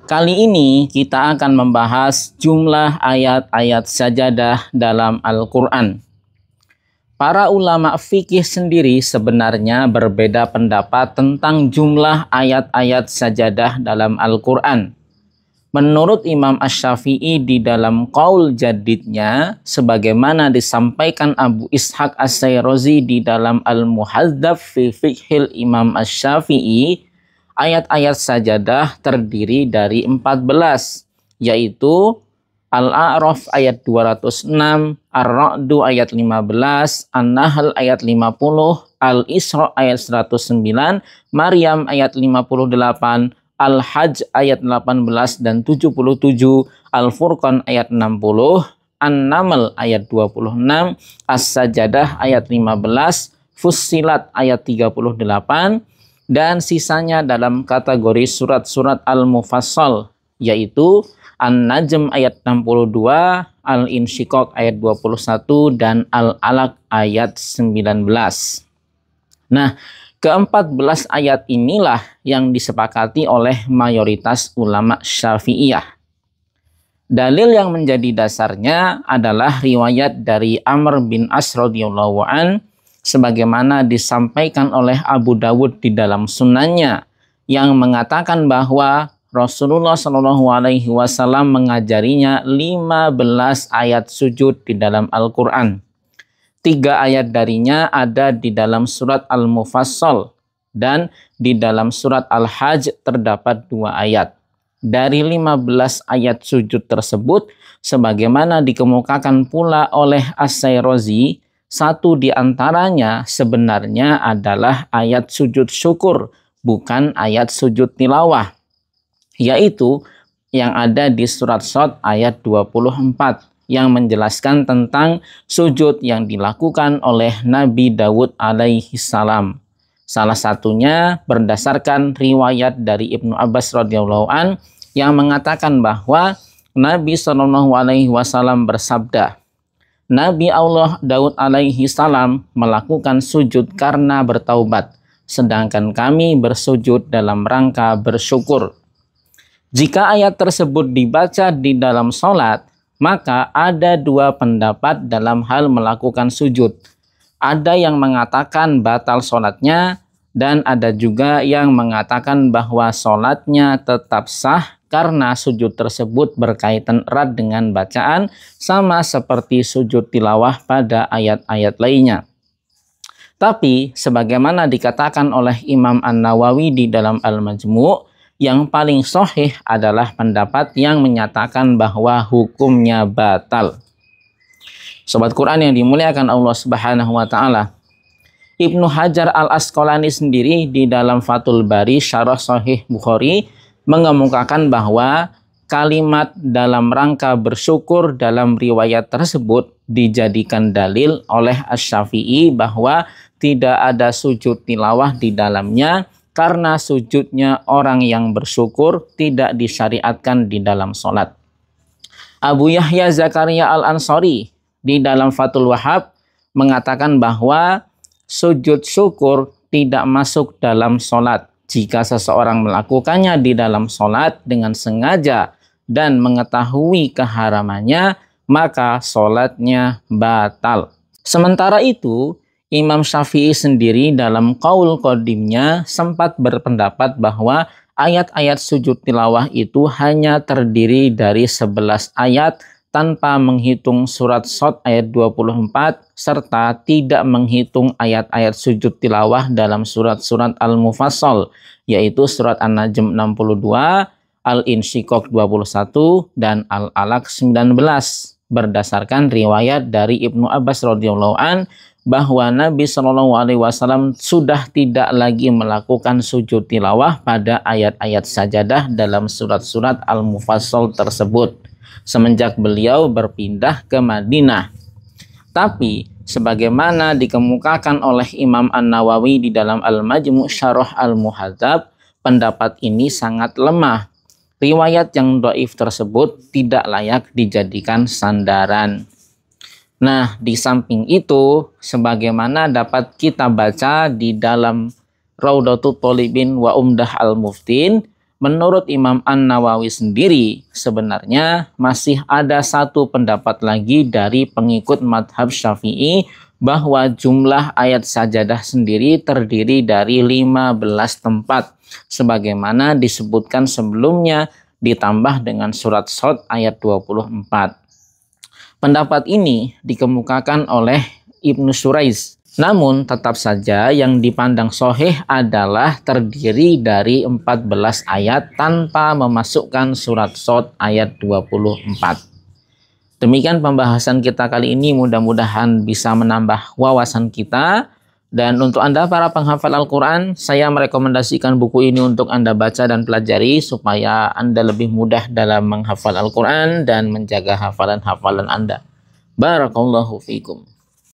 Kali ini kita akan membahas jumlah ayat-ayat sajadah dalam Al-Quran. Para ulama fikih sendiri sebenarnya berbeda pendapat tentang jumlah ayat-ayat sajadah dalam Al-Quran. Menurut Imam Asy-Syafi'i di dalam Qaul Jadidnya, sebagaimana disampaikan Abu Ishaq As-Sayrazi di dalam Al-Muhadzab fi Fiqhil Imam Asy-Syafi'i, ayat-ayat sajadah terdiri dari 14, yaitu Al-A'raf ayat 206, Ar-Ra'du ayat 15, An-Nahl ayat 50, Al-Isra ayat 109, Maryam ayat 58, Al-Hajj ayat 18 dan 77, Al-Furqan ayat 60, An-Naml ayat 26, As-Sajadah ayat 15, Fussilat ayat 38, dan sisanya dalam kategori surat-surat Al-Mufassal, yaitu An-Najm ayat 62, Al-Insyiqaq ayat 21, dan Al-Alaq ayat 19. Nah, ke-14 ayat inilah yang disepakati oleh mayoritas ulama Syafi'iyah. Dalil yang menjadi dasarnya adalah riwayat dari Amr bin As radhiyallahu an, sebagaimana disampaikan oleh Abu Dawud di dalam sunannya, yang mengatakan bahwa Rasulullah Shallallahu Alaihi Wasallam mengajarinya 15 ayat sujud di dalam Al-Quran. 3 ayat darinya ada di dalam surat Al-Mufassal, dan di dalam surat Al-Hajj terdapat 2 ayat. Dari 15 ayat sujud tersebut, sebagaimana dikemukakan pula oleh As-Sayrazi, 1 di antaranya sebenarnya adalah ayat sujud syukur, bukan ayat sujud tilawah, yaitu yang ada di surat Shad ayat 24. Yang menjelaskan tentang sujud yang dilakukan oleh Nabi Dawud alaihi salam. Salah satunya berdasarkan riwayat dari Ibnu Abbas radhiyallahu an yang mengatakan bahwa Nabi Shallallahu alaihi wasallam bersabda, Nabi Allah Daud alaihi salam melakukan sujud karena bertaubat, sedangkan kami bersujud dalam rangka bersyukur. Jika ayat tersebut dibaca di dalam sholat, maka ada 2 pendapat dalam hal melakukan sujud. Ada yang mengatakan batal sholatnya, dan ada juga yang mengatakan bahwa sholatnya tetap sah karena sujud tersebut berkaitan erat dengan bacaan, sama seperti sujud tilawah pada ayat-ayat lainnya. Tapi sebagaimana dikatakan oleh Imam An-Nawawi di dalam Al-Majmu', yang paling sahih adalah pendapat yang menyatakan bahwa hukumnya batal. Sobat Quran yang dimuliakan Allah Subhanahu wa taala, Ibnu Hajar Al-Asqalani sendiri di dalam Fathul Bari Syarah Sahih Bukhari mengemukakan bahwa kalimat dalam rangka bersyukur dalam riwayat tersebut dijadikan dalil oleh Asy-Syafi'i bahwa tidak ada sujud tilawah di dalamnya, karena sujudnya orang yang bersyukur tidak disyariatkan di dalam sholat. Abu Yahya Zakaria Al-Ansari di dalam Fathul Wahhab mengatakan bahwa sujud syukur tidak masuk dalam sholat. Jika seseorang melakukannya di dalam sholat dengan sengaja dan mengetahui keharamannya, maka sholatnya batal. Sementara itu, Imam Syafi'i sendiri dalam Qaul Qadimnya sempat berpendapat bahwa ayat-ayat sujud tilawah itu hanya terdiri dari 11 ayat tanpa menghitung surat Shad ayat 24 serta tidak menghitung ayat-ayat sujud tilawah dalam surat-surat Al-Mufassal, yaitu surat An-Najm 62, Al-Insyiqaq 21, dan Al-Alaq 19. Berdasarkan riwayat dari Ibnu Abbas radhiyallahu an bahwa Nabi Shallallahu alaihi wasallam sudah tidak lagi melakukan sujud tilawah pada ayat-ayat sajadah dalam surat-surat Al-Mufassal tersebut semenjak beliau berpindah ke Madinah. Tapi sebagaimana dikemukakan oleh Imam An-Nawawi di dalam Al-Majmu' Syarah Al-Muhadzab, pendapat ini sangat lemah. Riwayat yang dhaif tersebut tidak layak dijadikan sandaran. Nah, di samping itu, sebagaimana dapat kita baca di dalam Raudatul Thalibin wa Umdah Al-Muftin, menurut Imam An-Nawawi sendiri, sebenarnya masih ada satu pendapat lagi dari pengikut madhab Syafi'i bahwa jumlah ayat sajadah sendiri terdiri dari 15 tempat. Sebagaimana disebutkan sebelumnya ditambah dengan surat Shad ayat 24. Pendapat ini dikemukakan oleh Ibnu Suraiz. Namun tetap saja yang dipandang sahih adalah terdiri dari 14 ayat tanpa memasukkan surat Shad ayat 24. Demikian pembahasan kita kali ini, mudah-mudahan bisa menambah wawasan kita. Dan untuk Anda para penghafal Al-Quran, saya merekomendasikan buku ini untuk Anda baca dan pelajari supaya Anda lebih mudah dalam menghafal Al-Quran dan menjaga hafalan-hafalan Anda. Barakallahu fiikum.